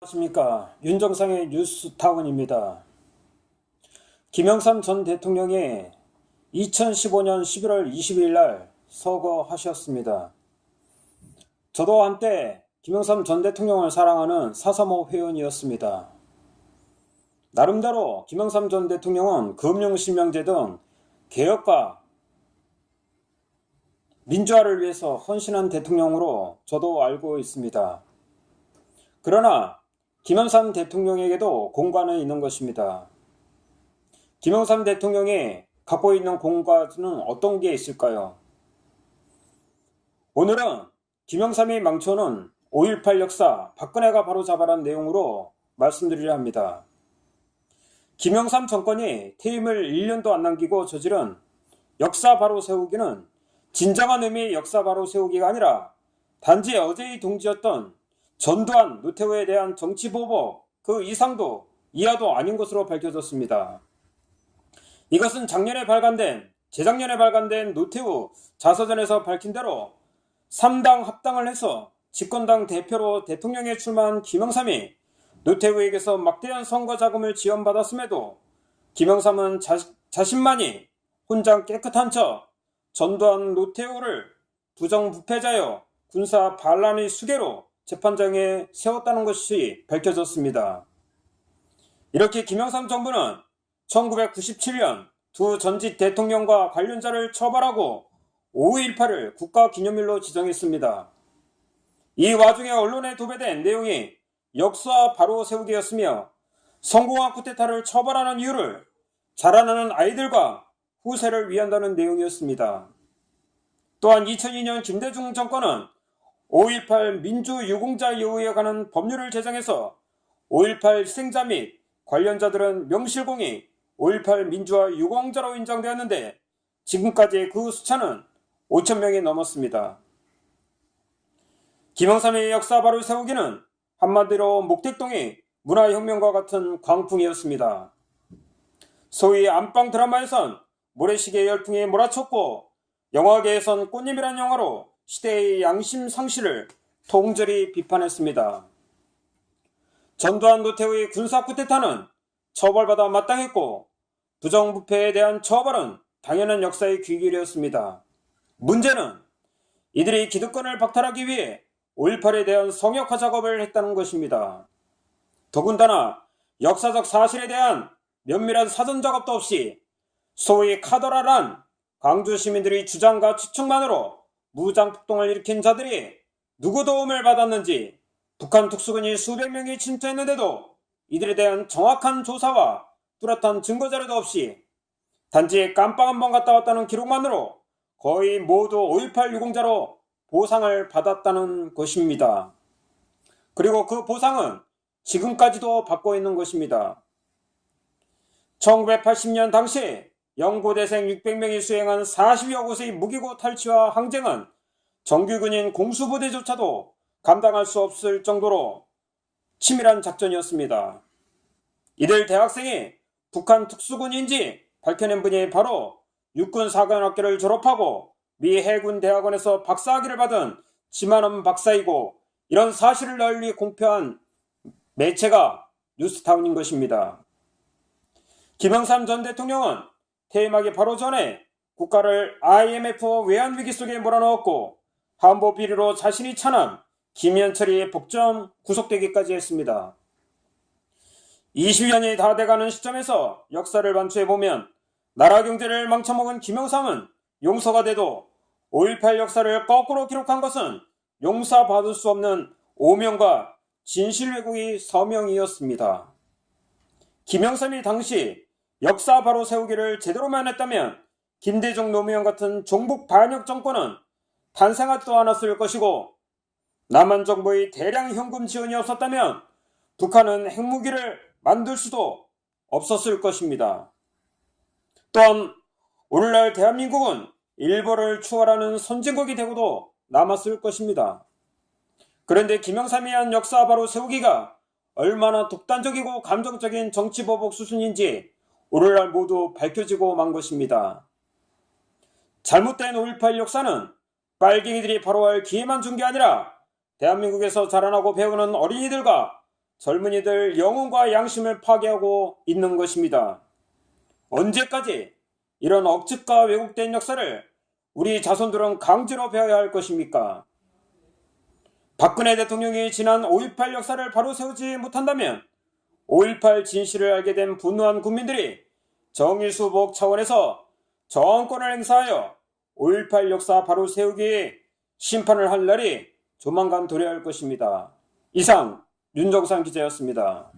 안녕하십니까. 윤정상의 뉴스타운입니다. 김영삼 전 대통령이 2015년 11월 22일 날 서거하셨습니다. 저도 한때 김영삼 전 대통령을 사랑하는 4.3호 회원이었습니다. 나름대로 김영삼 전 대통령은 금융실명제 등 개혁과 민주화를 위해서 헌신한 대통령으로 저도 알고 있습니다. 그러나 김영삼 대통령에게도 공과는 있는 것입니다. 김영삼 대통령이 갖고 있는 공과는 어떤 게 있을까요? 오늘은 김영삼이 망쳐놓은 5.18 역사 박근혜가 바로 잡아란 내용으로 말씀드리려 합니다. 김영삼 정권이 퇴임을 1년도 안 남기고 저지른 역사 바로 세우기는 진정한 의미의 역사 바로 세우기가 아니라 단지 어제의 동지였던 전두환, 노태우에 대한 정치보복 그 이상도 이하도 아닌 것으로 밝혀졌습니다. 이것은 재작년에 발간된 노태우 자서전에서 밝힌 대로 3당 합당을 해서 집권당 대표로 대통령에 출마한 김영삼이 노태우에게서 막대한 선거 자금을 지원받았음에도 김영삼은 자신만이 혼자 깨끗한 척 전두환 노태우를 부정부패자여 군사 반란의 수괴로 재판장에 세웠다는 것이 밝혀졌습니다. 이렇게 김영삼 정부는 1997년 두 전직 대통령과 관련자를 처벌하고 5.18을 국가기념일로 지정했습니다. 이 와중에 언론에 도배된 내용이 역사 바로 세우기였으며 성공한 쿠데타를 처벌하는 이유를 자라나는 아이들과 후세를 위한다는 내용이었습니다. 또한 2002년 김대중 정권은 5.18 민주유공자 여우에 관한 법률을 제정해서 5.18 희생자 및 관련자들은 명실공히 5.18 민주화 유공자로 인정되었는데 지금까지 그 숫자는 5,000명이 넘었습니다. 김영삼의 역사 바로 세우기는 한마디로 목택동이 문화혁명과 같은 광풍이었습니다. 소위 안방 드라마에선 모래시계 열풍이 몰아쳤고 영화계에선 꽃님이란 영화로 시대의 양심 상실을 통절히 비판했습니다. 전두환 노태우의 군사 쿠데타는 처벌받아 마땅했고 부정부패에 대한 처벌은 당연한 역사의 귀결이었습니다. 문제는 이들이 기득권을 박탈하기 위해 5.18에 대한 성역화 작업을 했다는 것입니다. 더군다나 역사적 사실에 대한 면밀한 사전 작업도 없이 소위 카더라란 광주 시민들의 주장과 추측만으로 무장폭동을 일으킨 자들이 누구 도움을 받았는지 북한 특수군이 수백 명이 침투했는데도 이들에 대한 정확한 조사와 뚜렷한 증거자료도 없이 단지 깜빵 한 번 갔다 왔다는 기록만으로 거의 모두 5.18 유공자로 보상을 받았다는 것입니다. 그리고 그 보상은 지금까지도 받고 있는 것입니다. 1980년 당시 영구대생 600명이 수행한 40여 곳의 무기고 탈취와 항쟁은 정규군인 공수부대조차도 감당할 수 없을 정도로 치밀한 작전이었습니다. 이들 대학생이 북한 특수군인지 밝혀낸 분이 바로 육군사관학교를 졸업하고 미 해군 대학원에서 박사학위를 받은 지만원 박사이고 이런 사실을 널리 공표한 매체가 뉴스타운인 것입니다. 김영삼 전 대통령은 퇴임하기 바로 전에 국가를 IMF 외환위기 속에 몰아넣었고 한보 비리로 자신이 처한 김현철이 법정 구속되기까지 했습니다. 20년이 다 돼가는 시점에서 역사를 반추해보면 나라 경제를 망쳐먹은 김영삼은 용서가 돼도 5.18 역사를 거꾸로 기록한 것은 용서받을 수 없는 오명과 진실 왜곡의 서명이었습니다. 김영삼이 당시 역사 바로 세우기를 제대로만 했다면 김대중 노무현 같은 종북 반역 정권은 탄생하지도 않았을 것이고 남한 정부의 대량 현금 지원이 없었다면 북한은 핵무기를 만들 수도 없었을 것입니다. 또한 오늘날 대한민국은 일본을 추월하는 선진국이 되고도 남았을 것입니다. 그런데 김영삼이 한 역사 바로 세우기가 얼마나 독단적이고 감정적인 정치보복 수순인지 오늘날 모두 밝혀지고 만 것입니다. 잘못된 5.18 역사는 빨갱이들이 바로 할 기회만 준 게 아니라 대한민국에서 자라나고 배우는 어린이들과 젊은이들 영혼과 양심을 파괴하고 있는 것입니다. 언제까지 이런 억측과 왜곡된 역사를 우리 자손들은 강제로 배워야 할 것입니까? 박근혜 대통령이 지난 5.18 역사를 바로 세우지 못한다면 5.18 진실을 알게 된 분노한 국민들이 정의수복 차원에서 정권을 행사하여 5.18 역사 바로 세우기 심판을 할 날이 조만간 도래할 것입니다. 이상 윤정상 기자였습니다.